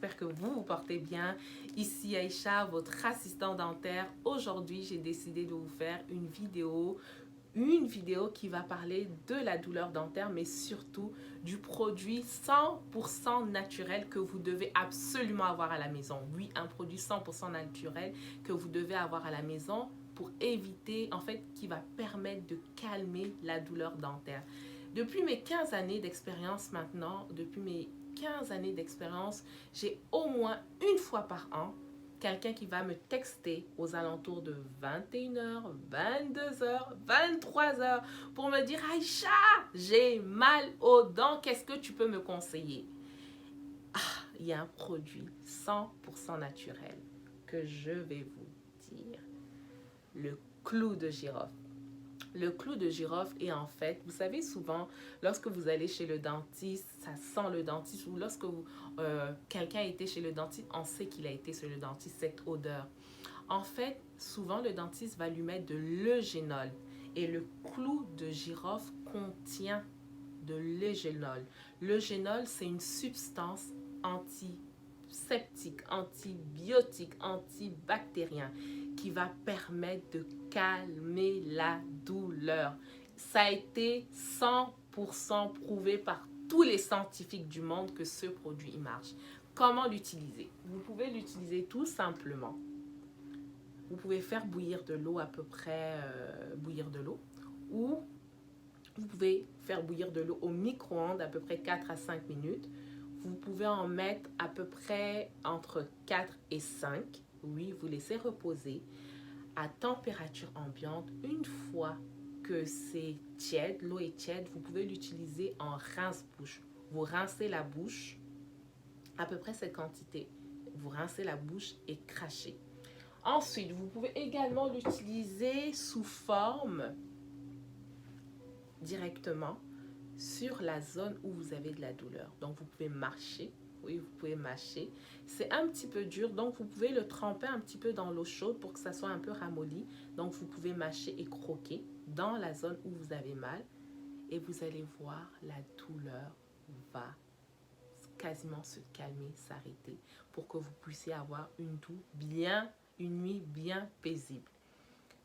j'espère que vous vous portez bien. Ici Aïcha, votre assistant dentaire. Aujourd'hui, j'ai décidé de vous faire une vidéo qui va parler de la douleur dentaire, mais surtout du produit 100% naturel que vous devez absolument avoir à la maison. Oui, un produit 100% naturel que vous devez avoir à la maison pour éviter, en fait, qui va permettre de calmer la douleur dentaire. Depuis mes 15 années d'expérience maintenant, j'ai au moins une fois par an quelqu'un qui va me texter aux alentours de 21h, 22h, 23h pour me dire « Aïcha, j'ai mal aux dents, qu'est-ce que tu peux me conseiller ?» Il y a un produit 100% naturel que je vais vous dire. Le clou de girofle. Le clou de girofle est en fait, vous savez souvent, lorsque vous allez chez le dentiste, ça sent le dentiste, ou lorsque quelqu'un a été chez le dentiste, on sait qu'il a été chez le dentiste, cette odeur. En fait, souvent le dentiste va lui mettre de l'eugénol et le clou de girofle contient de l'eugénol. L'eugénol, c'est une substance antiseptique, antibiotique, antibactérien qui va permettre de calmer la douleur. Ça a été 100% prouvé par tous les scientifiques du monde que ce produit marche. Comment l'utiliser? Vous pouvez l'utiliser tout simplement. Vous pouvez faire bouillir de l'eau à peu près, ou vous pouvez faire bouillir de l'eau au micro-ondes à peu près 4 à 5 minutes. Vous pouvez en mettre à peu près entre 4 et 5. Oui, vous laissez reposer à température ambiante. Une fois que c'est tiède, l'eau est tiède, vous pouvez l'utiliser en rince-bouche. Vous rincez la bouche, à peu près cette quantité. Vous rincez la bouche et crachez. Ensuite, vous pouvez également l'utiliser sous forme directement sur la zone où vous avez de la douleur. Donc, vous pouvez marcher. Oui, vous pouvez mâcher. C'est un petit peu dur, donc vous pouvez le tremper un petit peu dans l'eau chaude pour que ça soit un peu ramolli. Donc, vous pouvez mâcher et croquer dans la zone où vous avez mal. Et vous allez voir, la douleur va quasiment se calmer, s'arrêter pour que vous puissiez avoir une nuit bien paisible.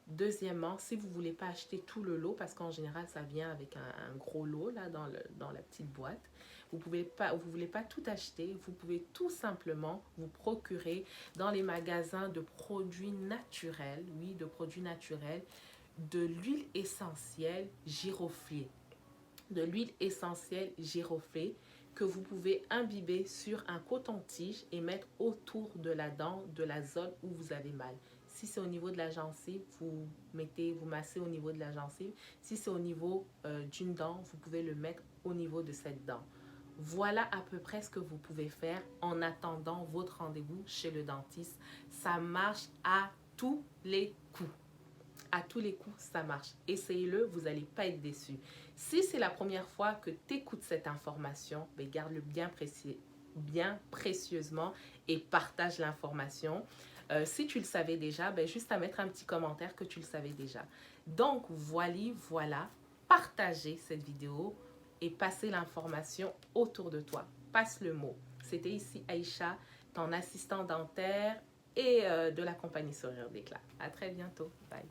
Deuxièmement, si vous ne voulez pas acheter tout le lot, parce qu'en général, ça vient avec un gros lot là, dans la petite boîte, vous voulez pas tout acheter, vous pouvez tout simplement vous procurer dans les magasins de produits naturels, oui, de produits naturels, de l'huile essentielle giroflée. De l'huile essentielle giroflée que vous pouvez imbiber sur un coton-tige et mettre autour de la dent, de la zone où vous avez mal. Si c'est au niveau de la gencive, vous massez au niveau de la gencive. Si c'est au niveau d'une dent, vous pouvez le mettre au niveau de cette dent. Voilà à peu près ce que vous pouvez faire en attendant votre rendez-vous chez le dentiste. Ça marche à tous les coups. À tous les coups, ça marche. Essayez-le, vous n'allez pas être déçu. Si c'est la première fois que tu écoutes cette information, garde-le bien précieusement et partage l'information. Si tu le savais déjà, juste à mettre un petit commentaire que tu le savais déjà. Donc, voilà, partagez cette vidéo et passez l'information autour de toi. Passe le mot. C'était ici Aïcha, ton assistant dentaire et de la compagnie Sourire d'éclat. À très bientôt. Bye.